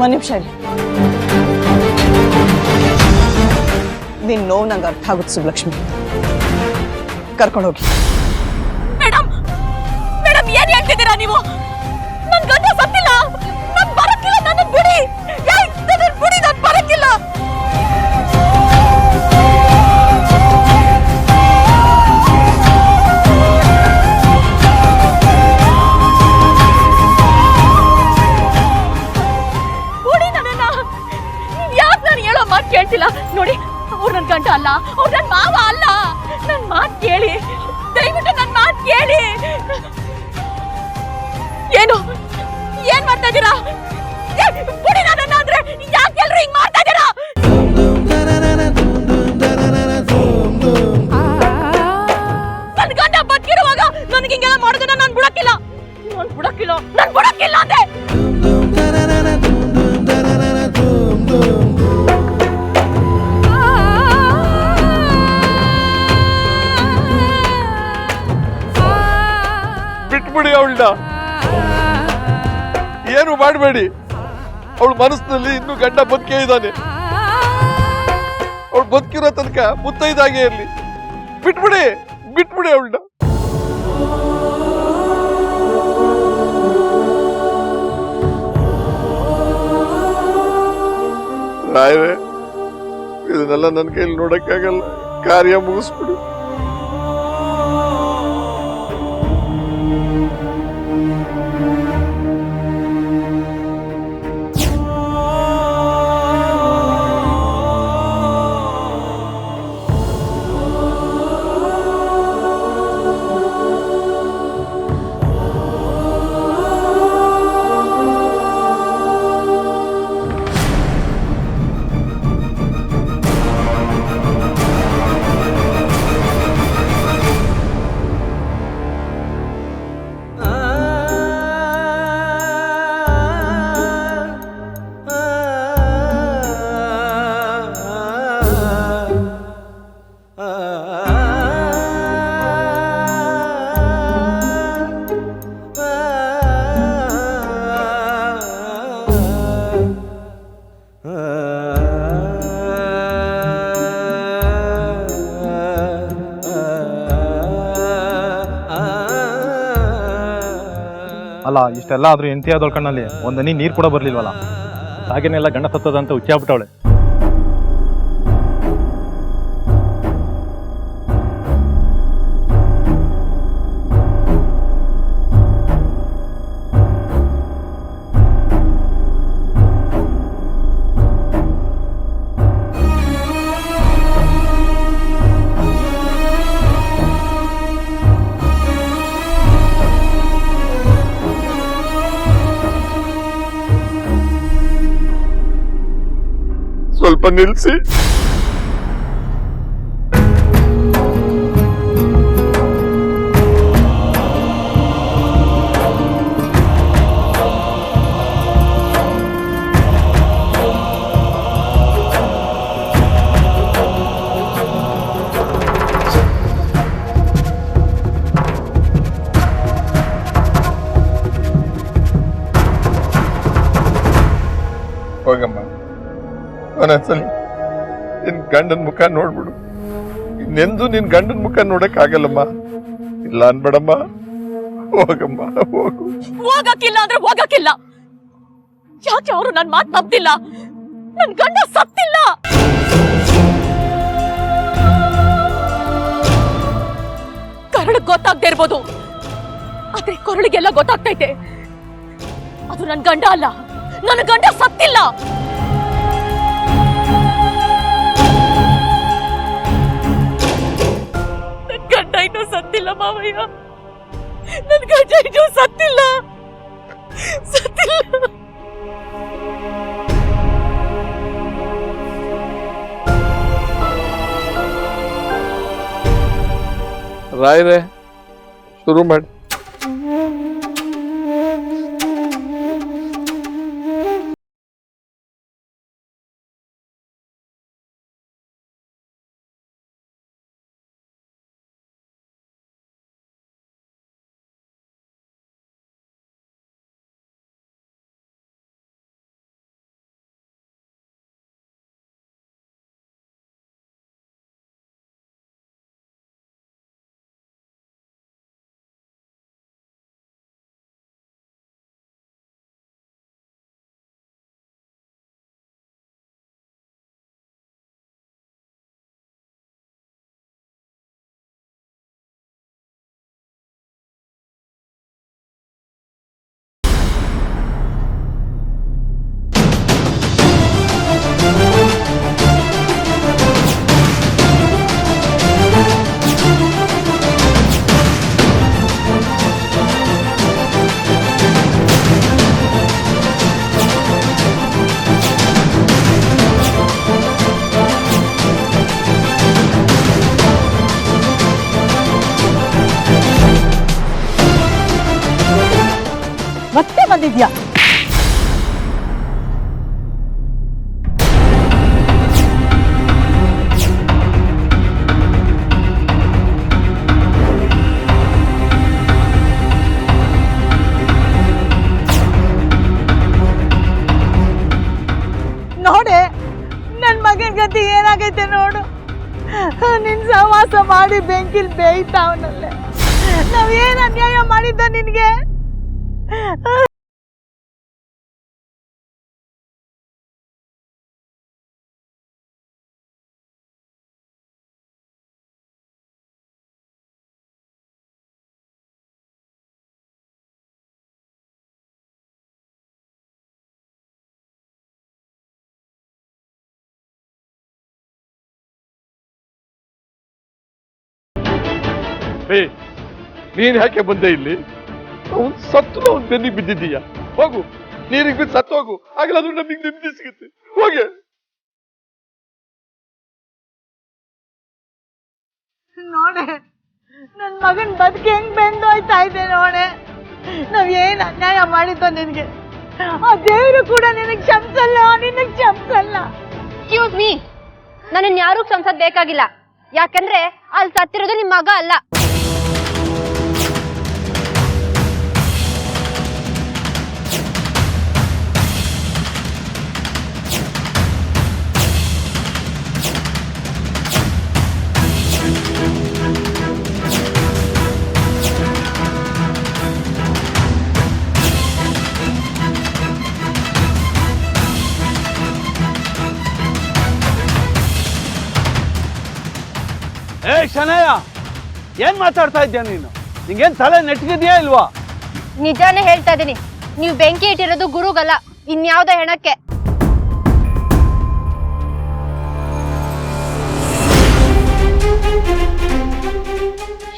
ಒಂದು ನಿಮಿಷ ಇರಿ. ನಿನ್ನ ನೋವು ನಂಗೆ ಅರ್ಥ ಆಗುತ್ತೆ ಸುಬ್ಲಕ್ಷ್ಮಿ. ಕರ್ಕೊಂಡು ಹೋಗಿ. ಮೇಡಮ್ ಮೇಡಮ್ ಏನ್ ಹೇಳ್ತಿದ್ದೀರಾ ನೀವು? ನನ್ ಗಂಡ ಸತ್ತಿಲ್ಲ, ನಾನು ಬರಕ್ಕಿಲ್ಲ, ನನ್ನ ಬಿಡಿ, ನನ್ನ ಬಿಡಿ, ನಾನು ಬರಕ್ಕಿಲ್ಲ. ಕೇಳ್ತಿಲ್ಲ ನೋಡಿ, ಅವ್ರು ನನ್ ಗಂಡ ಅಲ್ಲ, ಅವ್ರು ನನ್ ಮಾವ ಅಲ್ಲ. ನನ್ ಮಾತ್ ಕೇಳಿ, ದಯವಿಟ್ಟು ನನ್ ಮಾತ್ ಕೇಳಿ. ಏನು ಏನ್ ಮಾಡ್ತಾ ಇದ್ದೀರಾ? ಬಿಡಿ ನನ್ನ ಅಂದ್ರೆ ಯಾಕೆ ಎಲ್ರು ಹಿಂಗ್ ಮಾಡ್ತಾ ಇದ್ದೀರಾ? ನನ್ ಗಂಡ ಬದುಕಿರುವಾಗ ನನ್ಗೆ ಹಿಂಗೆಲ್ಲ ಮಾಡೋದನ್ನ ನಾನು ಬಿಡಕ್ಕಿಲ್ಲ, ನಾನು ಬಿಡಕ್ಕಿಲ್ಲ ಅಂದೆ. ಬಿಟ್ಬಿಡಿ ಅವಳನ್ನ, ಏನು ಮಾಡಬೇಡಿ. ಅವಳ ಮನಸ್ಸಿನಲ್ಲಿ ಇನ್ನೂ ಗಂಡ ಬದುಕೇ ಇದ್ದಾನೆ. ಅವಳು ಬದುಕಿರೋ ತನಕ ಮುತ್ತೈದಾಗೆ ಇರಲಿ. ಬಿಟ್ಬಿಡಿ ಅವಳನ್ನ. ರಾಯರೇ, ಇದನ್ನೆಲ್ಲ ನನ್ನ ಕೈಲಿ ನೋಡಕ್ಕಾಗಲ್ಲ. ಕಾರ್ಯ ಮುಗಿಸ್ಬಿಡಿ. ಅಲ್ಲ, ಇಷ್ಟೆಲ್ಲ ಆದ್ರೂ ಹೆಂಡತಿ ಆದವಳ ಕಣ್ಣಲ್ಲಿ ಒಂದನಿ ನೀರು ಕೂಡ ಬರ್ಲಿಲ್ವಲ್ಲ. ಹಾಗೇನೆಲ್ಲ ಗಂಡ ಸತ್ತದಂತ ಹುಚ್ಚಾಗ್ಬಿಟ್ಟವಳೆ. ಸ್ವಲ್ಪ ನಿಲ್ಲಿಸಿ. ಹೋಗಮ್ಮ, ಒಂದೊಂದ್ಸಲಿ ನಿನ್ ಗಂಡನ ಮುಖ ನೋಡ್ಬಿಡು. ಇನ್ನೆಂದು ನಿನ್ ಗಂಡನ ಮುಖ ನೋಡಕ್ ಆಗಲ್ಲಮ್ಮ. ಇಲ್ಲ ಅನ್ಬೇಡಮ್ಮ. ಹೋಗಮ್ಮ, ಹೋಗು. ಹೋಗಕ್ಕಿಲ್ಲ ಅಂದ್ರೆ ಹೋಗಕ್ಕಿಲ್ಲ. ಯಾಕೆ ಅವರು ನನ್ ಮಾತು ನಂಬ್ತಿಲ್ಲ? ನನ್ ಗಂಡ ಸತ್ತಿಲ್ಲ. ಕರಳಿಗೆ ಗೊತ್ತಾಗದೆ ಇರ್ಬೋದು, ಆದ್ರೆ ಕೊರಳಿಗೆಲ್ಲ ಗೊತ್ತಾಗ್ತೈತೆ. ಅದು ನನ್ ಗಂಡ ಅಲ್ಲ, ನನ್ನ ಗಂಡ ಸತ್ತಿಲ್ಲ. ನನ್ ಗಂಡ ಇನ್ನೂ ಸತ್ತಿಲ್ಲ ಮಾವಯ್ಯ, ನನ್ ಗಂಡ ಇನ್ನೂ ಸತ್ತಿಲ್ಲ. ರಾಯರೇ, ಶುರು ಮಾಡಿ. ಬಂದಿದ್ಯಾ? ನೋಡೆ ನನ್ ಮಗನ ಗತಿ ಏನಾಗೈತೆ ನೋಡು. ನಿನ್ ಸಹವಾಸ ಮಾಡಿ ಬೆಂಕಿಲ್ ಬೇಯ್ತಾವನಲ್ಲೇ. ನಾವೇನ್ ಅನ್ಯಾಯ ಮಾಡಿದ್ದ ನಿನ್ಗೆ? ನೀನ್ ಯಾಕೆ ಬಂದೆ ಇಲ್ಲಿ? ಅವ್ನು ಸತ್ತು ಅವ್ನು ಬೆನ್ನಿಗೆ ಬಿದ್ದಿದ್ದೀಯ. ಹೋಗು, ನೀರಿಗೆ ಬಿದ್ದು ಸತ್ತು ಹೋಗು, ಆಗಲಾದ್ರೂ ನಮಗೆ ನೆಮ್ಮದಿ ಸಿಗುತ್ತೆ. ಹೋಗೆ. ನೋಡೆ ನನ್ ಮಗನ್ ಬದುಕಿ ಹೆಂಗ್ ಬೆಂದೋಯ್ತಾ ಇದೆ ನೋಡೆ. ನಾವ್ ಏನ್ ಅನ್ಯಾಯ ಮಾಡಿದ್ದೋ ನಿನ್ಗೆ ಆ ದೇವರು ಕೂಡ ನಿನಗ್ ಕ್ಷಮಿಸಲ್ಲ, ನಿನಗ್ ಕ್ಷಮಿಸಲ್ಲ. ಎಕ್ಸ್ಕ್ಯೂಸ್ ಮೀ, ನನ್ನನ್ನು ಯಾರೂ ಕ್ಷಮಿಸೋದ್ ಬೇಕಾಗಿಲ್ಲ. ಯಾಕಂದ್ರೆ ಅಲ್ಲಿ ಸತ್ತಿರೋದು ನಿಮ್ಮ ಮಗ ಅಲ್ಲ. ಶನಯ್ಯ, ಏನ್ ಮಾತಾಡ್ತಾ ಇದ್ಯಾ ನೀನು? ನಿಂಗೇನ್ ತಲೆ ನೆಟ್ಗಿದ್ಯಾ ಇಲ್ವಾ? ನಿಜಾನೇ ಹೇಳ್ತಾ ಇದೀನಿ, ನೀವು ಬೆಂಕಿ ಇಟ್ಟಿರೋದು ಗುರುಗಲ್ಲ, ಇನ್ಯಾವುದೋ ಹೆಣಕ್ಕೆ.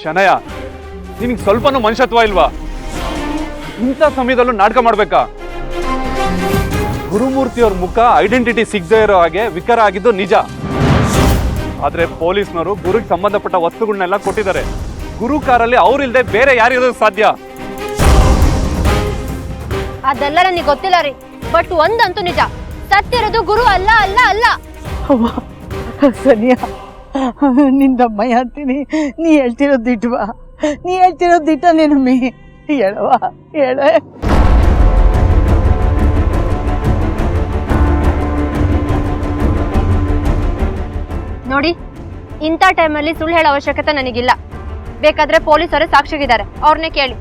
ಶನಯ್ಯ, ನಿನಗೆ ಸ್ವಲ್ಪನೂ ಮನುಷ್ಯತ್ವ ಇಲ್ವಾ? ಇಂಥ ಸಮಯದಲ್ಲೂ ನಾಟಕ ಮಾಡ್ಬೇಕಾ? ಗುರುಮೂರ್ತಿ ಅವ್ರ ಮುಖ ಐಡೆಂಟಿಟಿ ಸಿಗದೆ ಇರೋ ಹಾಗೆ ವಿಕಾರ ಆಗಿದ್ದು ನಿಜ. ಆದ್ರೆ ಪೊಲೀಸ್ನವರು ಗುರುಗೆ ಸಂಬಂಧಪಟ್ಟ ವಸ್ತುಗಳನ್ನೆಲ್ಲ ಕೊಟ್ಟಿದ್ದಾರೆ. ಗುರು ಕಾರಲ್ಲಿ ಅವ್ರಿಲ್ದೆ ಬೇರೆ ಯಾರಿರೋದು ಸಾಧ್ಯ? ಅದೆಲ್ಲ ನನಗೆ ಗೊತ್ತಿಲ್ಲ ರೀ, ಬಟ್ ಒಂದಂತೂ ನಿಜ, ಸತ್ತಿರೋದು ಗುರು ಅಲ್ಲ ಅಲ್ಲ ಅಲ್ಲ. ಸನಿಯಾ, ನಿಂದಮ್ಮಯ್ಯ ಅಂತೀನಿ. ನೀ ಹೇಳ್ತಿರೋದು ದಿಟ್ವಾ? ನೀ ಹೇಳ್ತಿರೋದು ದಿಟ್ಟ ನೀನಮ್ಮಿ? ಹೇಳವಾ, ಹೇಳ. ನೋಡಿ, ಇಂಥ ಟೈಮಲ್ಲಿ ಸುಳ್ಳು ಹೇಳೋ ಅವಶ್ಯಕತೆ ನನಗಿಲ್ಲ. ಬೇಕಾದ್ರೆ ಪೊಲೀಸರೇ ಸಾಕ್ಷಿಗಿದ್ದಾರೆ, ಅವ್ರನ್ನೇ ಕೇಳಿ.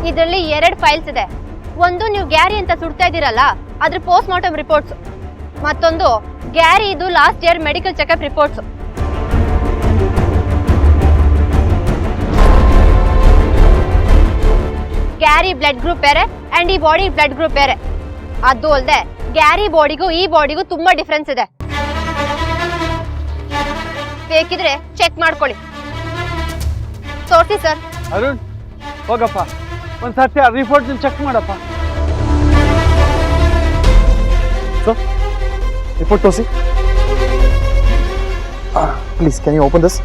ಇದರಲ್ಲಿ 2 ಫೈಲ್ಸ್ ಇದೆ. ಒಂದು ನೀವು ಗ್ಯಾರಿ ಅಂತ ಸುಡ್ತಾ ಇದ್ದೀರಲ್ಲ, ಅದ್ರ ಪೋಸ್ಟ್ ಮಾರ್ಟಮ್ ರಿಪೋರ್ಟ್ಸ್. ಮತ್ತೊಂದು ಗ್ಯಾರಿ ಇದು last year medical checkup reports. Gary blood group ಬೇರೆ ಅಂಡ್ ಈ ಬಾಡಿ ಬ್ಲಡ್ ಗ್ರೂಪ್ ಬೇರೆ. ಅದು ಅಲ್ಲದೆ ಗ್ಯಾರಿ ಬಾಡಿಗೂ ಈ ಬಾಡಿಗೂ ತುಂಬಾ ಡಿಫ್ರೆನ್ಸ್ ಇದೆ. ಬೇಕಿದ್ರೆ ಚೆಕ್ ಮಾಡ್ಕೊಳ್ಳಿ. ತೋರಿಸಿ ಸರ್. ಅರುಣ್, ಹೋಗಪ್ಪ, ಒಂದ್ಸತಿ ಆ ರಿಪೋರ್ಟ್ ಚೆಕ್ ಮಾಡಪ್ಪ. ರಿಪೋರ್ಟ್ ತೋರಿಸಿ please. Can you open this?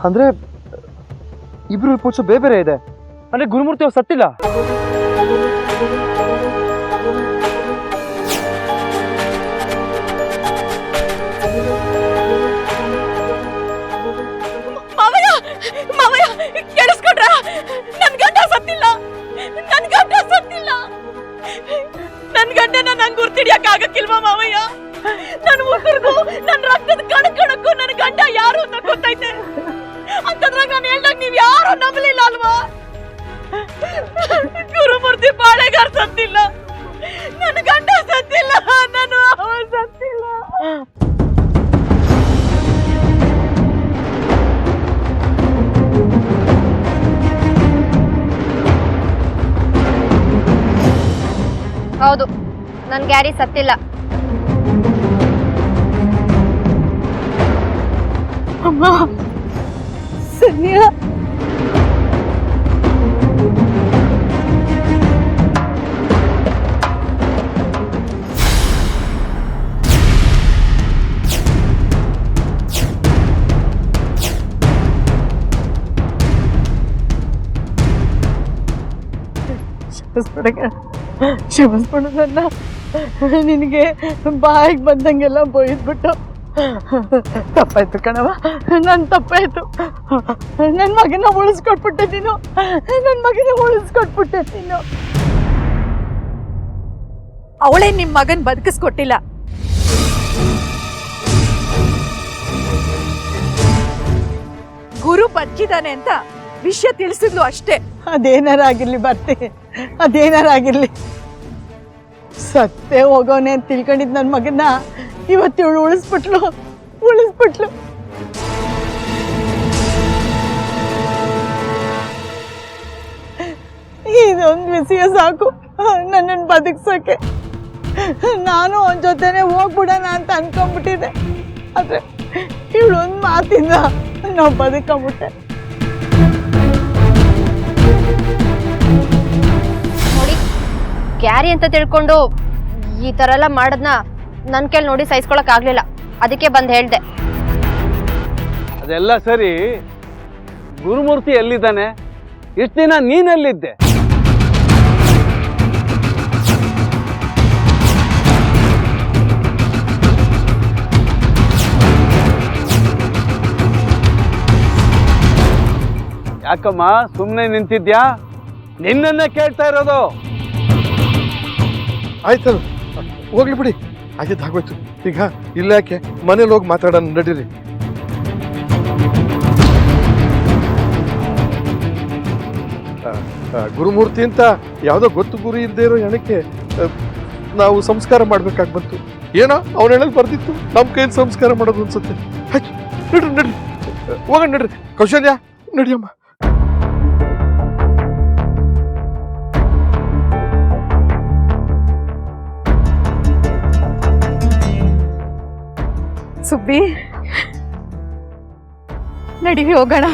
ಅಂದ್ರೆ ಇಬ್ರು ರಿಪೋರ್ಟ್ಸು ಬೇರೆ ಬೇರೆ ಇದೆ. ಅಂದ್ರೆ ಗುರುಮೂರ್ತಿ ಅವ್ರು ಸತ್ತಿಲ್ಲ? ಮಾವಯ್ಯ, ಮಾವಯ್ಯ, ಕೇಳಿಸ್ಕೊಂಡ್ರ? ನನ್ ಗಂಡ ಸತ್ತಿಲ್ಲ, ನನ್ ಗಂಡ ಸತ್ತಿಲ್ಲ. ನನ್ ಗಂಡನ ನಂಗೆ ಗುರ್ತಿಡಿಯಕ್ ಆಗಕ್ಕಿಲ್ವಾ ಮಾವಯ್ಯ? ನನ್ ಉಸಿರಿಗೂ ನನ್ ರಕ್ತದ ಕಣಕ್ಕೂ ನನ್ ಗಂಡ ಯಾರು ಅಂತ ಗೊತ್ತೈತೆ. ಅಂತಂದ್ರಾಗ ನಾನು ಹೇಳ್ದಾಗ ನೀವ್ ಯಾರು ನಂಬಲಿಲ್ಲ ಅಲ್ವಾ? ಗುರುಮೂರ್ತಿ ಬಾಳೆಗಾರ್ ಸತ್ತಿಲ್ಲ, ನನ್ನ ಗಂಡ ಸತ್ತಿಲ್ಲ, ನಾನು ಸತ್ತಿಲ್ಲ. ಹೌದು, ನನ್ ಗ್ಯಾರಿ ಸತ್ತಿಲ್ಲ. ಅಮ್ಮ, ಸನಿಯಾ, ಕ್ಷಮಿಸ್ಬಿಡ ಕ್ಷಮಿಸ್ಬಿಡು ನನ್ನ. ನಿನಗೆ ಬಾಯಿಗೆ ಬಂದಂಗೆಲ್ಲ ಬೈದ್ಬಿಟ್ಟು ತಪ್ಪಾಯ್ತು ಕಣವ, ನನ್ನ ತಪ್ಪಾಯ್ತು. ನನ್ನ ಮಗನ ಉಳಿಸ್ಕೊಟ್ಬಿಟ್ಟೆ ನೀನು, ನನ್ನ ಮಗನ ಉಳಿಸ್ಕೊಟ್ಬಿಟ್ಟೆ ನೀನು. ಅವಳೇ ನಿಮ್ ಮಗನ್ ಬದುಕಿಸ್ಕೊಟ್ಟಿಲ್ಲ. ಗುರು ಬದುಕಿದಾನೆ ಅಂತ ವಿಷಯ ತಿಳಿಸಿದ್ಲು ಅಷ್ಟೇ. ಅದೇನಾರಾಗಿರ್ಲಿ ಬರ್ತೆ, ಅದೇನಾರಾಗಿರ್ಲಿ. ಸತ್ತೇ ಹೋಗೋನೆ ಅಂತ ತಿಳ್ಕೊಂಡಿದ್ ನನ್ನ ಮಗನ್ನ ಇವತ್ತು ಇವಳು ಉಳಿಸ್ಬಿಟ್ಲು. ಇದೊಂದು ವಿಷಯ ಸಾಕು ನನ್ನನ್ನು ಬದುಕ್ಸೋಕೆ. ನಾನು ಅವನ ಜೊತೆನೆ ಹೋಗ್ಬಿಡೋಣ ಅಂತ ಅನ್ಕೊಂಡ್ಬಿಟ್ಟಿದ್ದೆ, ಆದ್ರೆ ಇವಳೊಂದು ಮಾತಿಂದ ನಾವು ಬದುಕೊಂಬಿಟ್ಟೆ. ನೋಡಿ, ಕ್ಯಾರಿ ಅಂತ ತಿಳ್ಕೊಂಡು ಈ ಥರ ಎಲ್ಲ ಮಾಡೋದನ್ನ ನನ್ನ ಕೈಲಿ ನೋಡಿ ಸಹಿಸ್ಕೊಳಕ್ ಆಗ್ಲಿಲ್ಲ, ಅದಕ್ಕೆ ಬಂದು ಹೇಳ್ದೆ. ಅದೆಲ್ಲ ಸರಿ, ಗುರುಮೂರ್ತಿ ಎಲ್ಲಿದ್ದಾನೆ? ಇಷ್ಟು ದಿನ ನೀನೆಲ್ಲಿದ್ದೆ? ಯಾಕಮ್ಮ ಸುಮ್ಮನೆ ನಿಂತಿದ್ಯಾ? ನಿನ್ನನ್ನೇ ಕೇಳ್ತಾ ಇರೋದು. ಆಯ್ತಲ್ಲ, ಹೋಗ್ಲಿ ಬಿಡಿ, ಆಗಿದ್ದು ಆಗೋಯ್ತು. ಈಗ ಇಲ್ಲ ಯಾಕೆ, ಮನೇಲಿ ಹೋಗಿ ಮಾತಾಡೋಣ ನಡೀರಿ. ಗುರುಮೂರ್ತಿ ಅಂತ ಯಾವುದೋ ಗೊತ್ತು ಗುರಿ ಇಲ್ಲದೆ ಇರೋ ಹೆಣಕ್ಕೆ ನಾವು ಸಂಸ್ಕಾರ ಮಾಡ್ಬೇಕಾಗಿ ಬಂತು. ಏನೋ ಅವನ ಹೆಣಲ್ಲಿ ಬರ್ದಿತ್ತು, ನಮ್ಮ ಕೈಯಲ್ಲಿ ಸಂಸ್ಕಾರ ಮಾಡೋದು ಅನ್ಸುತ್ತೆ. ನಡ್ರಿ ನಡ್ರಿ, ಹೋಗೋಣ ನಡ್ರಿ. ಕೌಶಲ್ಯ, ನಡಿಯಮ್ಮ. ಸುಬ್ಬಿ, ನಡೀವಿ ಹೋಗೋಣ.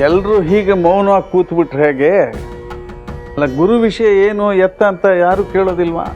ಎಲ್ರೂ ಹೀಗೆ ಮೌನವಾಗಿ ಕೂತ್ಬಿಟ್ರೆ ಹೇಗೆ? ಅಲ್ಲ, ಗುರು ವಿಷಯ ಏನು ಎತ್ತ ಅಂತ ಯಾರು ಕೇಳೋದಿಲ್ವಾ?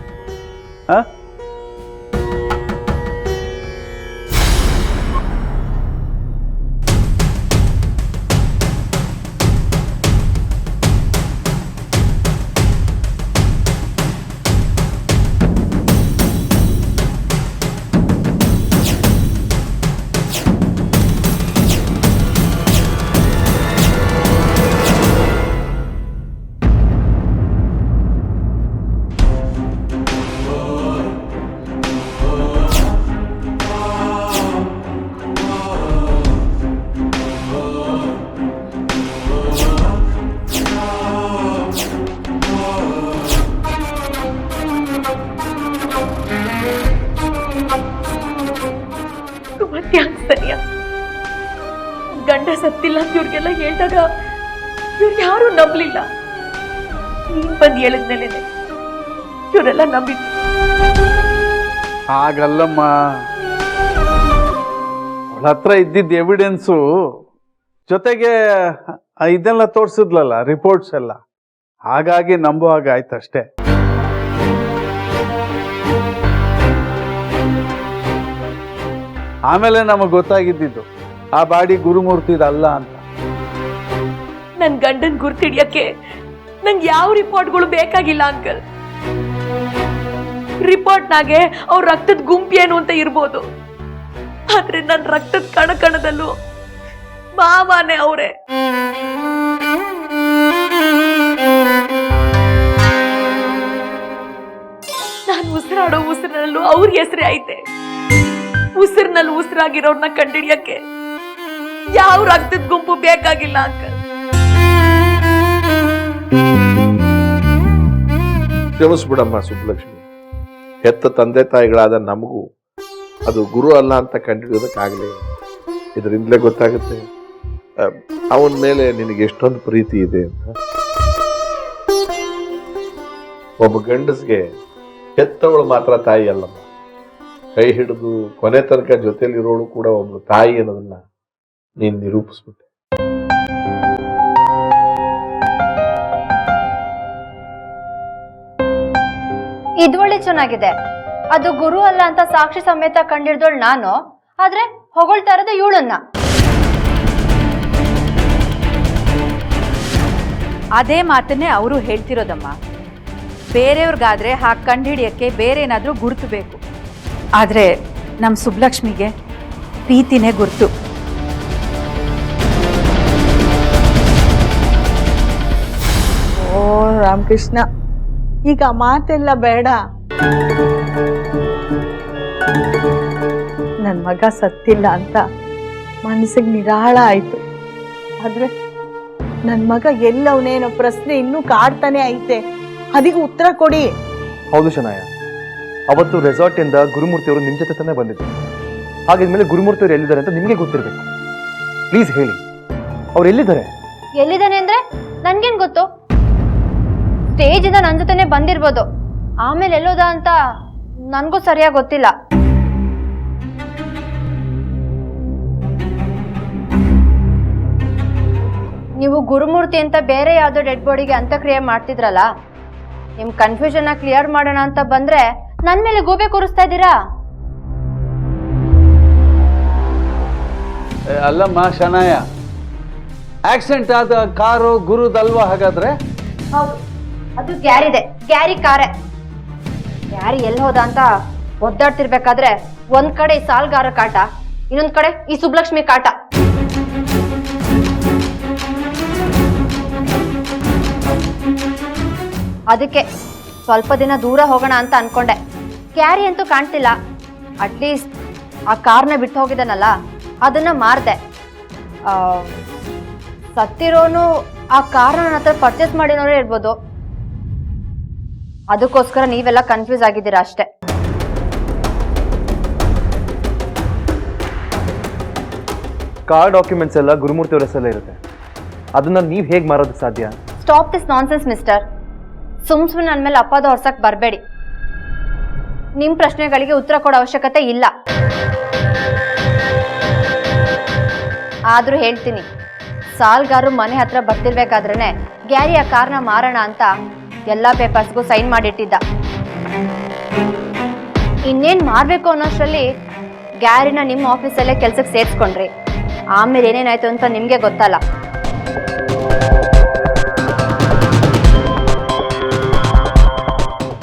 ಸರಿಯಾ? ಗಂಡ ಸತ್ತಿಲ್ಲ ಅಂತ ಇವ್ರಿಗೆಲ್ಲ ಹೇಳಿದಾಗ ಇವ್ರಿಗೆ ಯಾರು ನಂಬಲಿಲ್ಲ. ನೀನ್ ಬಂದು ಹೇಳಿದ್ಮೇಲೆ ಇವರೆಲ್ಲ ನಂಬಿದ್ರು. ಹಾಗಲ್ಲಮ್ಮ, ಅವಳ ಹತ್ರ ಇದ್ದಿದ್ದ ಎವಿಡೆನ್ಸು ಜೊತೆಗೆ ಇದೆಲ್ಲ ತೋರಿಸಿದ್ಲಲ್ಲ, ರಿಪೋರ್ಟ್ಸ್ ಎಲ್ಲ, ಹಾಗಾಗಿ ನಂಬೋ ಹಾಗೆ ಆಯ್ತಷ್ಟೇ. ಆಮೇಲೆ ನಮಗೆ ಗೊತ್ತಾಗಿದ್ದು ಆ ಬಾಡಿ ಗುರುಮೂರ್ತಿದಲ್ಲ ಅಂತ. ನನ್ ಗಂಡನ್ ಗುರ್ತಿಡಿಯಕ್ಕೆ ನಂಗೆ ಯಾವ ರಿಪೋರ್ಟ್ಗಳು ಬೇಕಾಗಿಲ್ಲ ಅಂಕಲ್. ರಿಪೋರ್ಟ್ನಾಗೆ ಅವ್ರ ರಕ್ತದ ಗುಂಪು ಏನು ಅಂತ ಇರ್ಬೋದು, ಆದ್ರೆ ನನ್ನ ರಕ್ತದ ಕಣ ಕಣದಲ್ಲೂ ಮಾವಾನೆ ಅವರೇ. ನಾನು ಉಸಿರಾಡೋ ಉಸಿರಿನಲ್ಲೂ ಅವ್ರ ಹೆಸರೇ ಐತೆ. ಉಸಿರಿನಲ್ಲಿ ಉಸಿರಾಗಿರೋರ್ನ ಕಂಡಿಡಿಯಕ್ಕೆ ಯಾವ ರಕ್ತದ ಗುಂಪು ಬೇಕಾಗಿಲ್ಲ ಅಂಕಲ್. ಕ್ಷಮಿಸ್ಬಿಡಮ್ಮ ಸುಬ್ಬಲಕ್ಷ್ಮಿ. ಹೆತ್ತ ತಂದೆ ತಾಯಿಗಳಾದ ನಮಗೂ ಅದು ಗುರು ಅಲ್ಲ ಅಂತ ಕಂಡುಹಿಡಿಯೋದಕ್ಕಾಗಲಿ. ಇದರಿಂದಲೇ ಗೊತ್ತಾಗುತ್ತೆ ಅವನ ಮೇಲೆ ನಿನಗೆ ಎಷ್ಟೊಂದು ಪ್ರೀತಿ ಇದೆ ಅಂತ. ಒಬ್ಬ ಗಂಡಸ್ಗೆ ಹೆತ್ತವಳು ಮಾತ್ರ ತಾಯಿ ಅಲ್ಲಮ್ಮ, ಕೈ ಹಿಡಿದು ಕೊನೆ ತನಕ ಜೊತೆಲಿರೋಳು ಕೂಡ ಒಬ್ಳು ತಾಯಿ ಅನ್ನೋದನ್ನ ನೀನು ನಿರೂಪಿಸ್ಬಿಟ್ಟೆ. ಇದು ಒಳ್ಳೆ ಚೆನ್ನಾಗಿದೆ. ಅದು ಗುರು ಅಲ್ಲ ಅಂತ ಸಾಕ್ಷಿ ಸಮೇತ ಕಂಡಿಡ್ದೋಳ್ ನಾನು, ಆದ್ರೆ ಹೊಗಳ್ತಾ ಇರೋದು ಇವಳನ್ನ. ಅದೇ ಮಾತನ್ನೇ ಅವರು ಹೇಳ್ತಿರೋದಮ್ಮ. ಬೇರೆಯವ್ರಿಗಾದ್ರೆ ಹಾಗೆ ಕಂಡುಹಿಡಿಯಕ್ಕೆ ಬೇರೆ ಏನಾದರೂ ಗುರುತು ಬೇಕು, ಆದರೆ ನಮ್ಮ ಸುಬ್ಲಕ್ಷ್ಮಿಗೆ ಪ್ರೀತಿನೇ ಗುರುತು. ಓ ರಾಮಕೃಷ್ಣ, ಈಗ ಮಾತೆಲ್ಲ ಬೇಡ. ನನ್ನ ಮಗ ಸತ್ತಿಲ್ಲ ಅಂತ ಮನಸ್ಸಿಗೆ ನಿರಾಳ ಆಯ್ತು. ಆದ್ರೆ ನನ್ನ ಮಗ ಎಲ್ಲವನೇನೋ ಪ್ರಶ್ನೆ ಇನ್ನೂ ಕಾಡ್ತಾನೆ ಐತೆ. ಅದಕ್ಕೆ ಉತ್ತರ ಕೊಡಿ. ಹೌದು ಶನಾಯ, ಅವತ್ತು ರೆಸಾರ್ಟಿಂದ ಗುರುಮೂರ್ತಿ ಅವರು ನಿಮ್ಮ ಜೊತೆ ತಾನೇ ಬಂದಿದ್ರು. ಹಾಗಿದ್ಮೇಲೆ ಗುರುಮೂರ್ತಿ ಅವರು ಎಲ್ಲಿದ್ದಾರೆ ಅಂತ ನಿಮಗೆ ಗೊತ್ತಿರಬೇಕು. ಪ್ಲೀಸ್ ಹೇಳಿ, ಅವ್ರು ಎಲ್ಲಿದ್ದಾರೆ? ಎಲ್ಲಿದ್ದಾನೆ ಅಂದ್ರೆ ನನ್ಗೇನ್ ಗೊತ್ತು? ಸ್ಟೇಜ್ ಇಂದ ನನ್ ಜೊತೆನೆ ಬಂದಿರ್ಬೋದು, ಆಮೇಲೆ ಎಲ್ಲೋದ ಅಂತ ನನ್ಗೂ ಸರಿಯಾಗಿ ಗೊತ್ತಿಲ್ಲ. ನೀವು ಗುರುಮೂರ್ತಿ ಅಂತ ಬೇರೆ ಯಾವ್ದೋ ಡೆಡ್ ಬಾಡಿಗೆ ಅಂತ್ಯಕ್ರಿಯೆ ಮಾಡ್ತಿದ್ರಲ್ಲ, ನಿಮ್ ಕನ್ಫ್ಯೂಷನ್ ಕ್ಲಿಯರ್ ಮಾಡೋಣ ಅಂತ ಬಂದ್ರೆ ನನ್ ಮೇಲೆ ಗೂಬೆ ಕೂರಿಸ್ತಾ ಇದ್ದೀರಾ? ಅಲ್ಲಮ್ಮ ಶನಾಯ, ಆಕ್ಸಿಡೆಂಟ್ ಆದ ಕಾರು ಗುರುದಲ್ವಾ ಹಾಗಾದ್ರೆ? ಹೌದು, ಅದು ಗ್ಯಾರಿದೆ, ಗ್ಯಾರಿ ಕಾರೆ. ಗ್ಯಾರಿ ಎಲ್ಲಿ ಹೋದ ಅಂತ ಒದ್ದಾಡ್ತಿರ್ಬೇಕಾದ್ರೆ ಒಂದ್ ಕಡೆ ಈ ಸಾಲ್ಗಾರ ಕಾಟ, ಇನ್ನೊಂದ್ ಕಡೆ ಈ ಸುಬ್ಲಕ್ಷ್ಮಿ ಕಾಟ. ಅದಕ್ಕೆ ಸ್ವಲ್ಪ ದಿನ ದೂರ ಹೋಗೋಣ ಅಂತ ಅನ್ಕೊಂಡೆ. ಕ್ಯಾರಿ ಅಂತೂ ಕಾಣ್ತಿಲ್ಲ. ಅಟ್ಲೀಸ್ಟ್ ಆ ಕಾರ್ನ ಬಿಟ್ಟು ಹೋಗಿದ್ದಾನಲ್ಲ, ಅದನ್ನ ಮಾರ್ದೆ. ಸತ್ತಿರೋನು ಆ ಕಾರ್ನ ನನ್ನ ಹತ್ರ ಪರ್ಚೇಸ್ ಮಾಡಿನೋರೇ ಇರ್ಬೋದು. ಅದಕ್ಕೋಸ್ಕರ ನೀವೆಲ್ಲ ಕನ್ಫ್ಯೂಸ್ ಆಗಿದ್ದೀರಾ ಅಷ್ಟೇ. ಕಾರ್ ಡಾಕ್ಯುಮೆಂಟ್ಸ್ ಎಲ್ಲ ಗುರುಮೂರ್ತಿ ಅವರ ಹೆಸರಲ್ಲೇ ಇರುತ್ತೆ. ಅದನ್ನ ನೀವು ಹೇಗೆ ಮಾರೋದಕ್ಕೆ ಸಾಧ್ಯ? Stop this nonsense mister. ಸುಮ್ನೆ ನನ್ನ ಮೇಲೆ ಅಪವಾದ ಹೊರ್ಸಕ್ ಬರಬೇಡಿ. ನಿಮ್ ಪ್ರಶ್ನೆಗಳಿಗೆ ಉತ್ತರ ಕೊಡೋ ಅವಶ್ಯಕತೆ ಇಲ್ಲ. ಆದ್ರೂ ಹೇಳ್ತೀನಿ, ಸಾಲ್ಗಾರು ಮನೆ ಹತ್ರ ಬರ್ತಿರ್ಬೇಕಾದ್ರೇನೆ ಗ್ಯಾರಿ ಆ ಕಾರ್ನ ಮಾರೋಣ ಅಂತ ಎಲ್ಲಾ ಪೇಪರ್ಸ್ಗೂ ಸೈನ್ ಮಾಡಿಟ್ಟಿದ್ದ. ಇನ್ನೇನ್ ಮಾರ್ಬೇಕು ಅನ್ನೋಷ್ಟರಲ್ಲಿ ಗ್ಯಾರಿನ ನಿಮ್ಮ ಆಫೀಸಲ್ಲೇ ಕೆಲ್ಸಕ್ಕೆ ಸೇರ್ಸ್ಕೊಂಡ್ರಿ. ಆಮೇಲೆ ಏನೇನಾಯ್ತು ಅಂತ ನಿಮ್ಗೆ ಗೊತ್ತಲ್ಲ.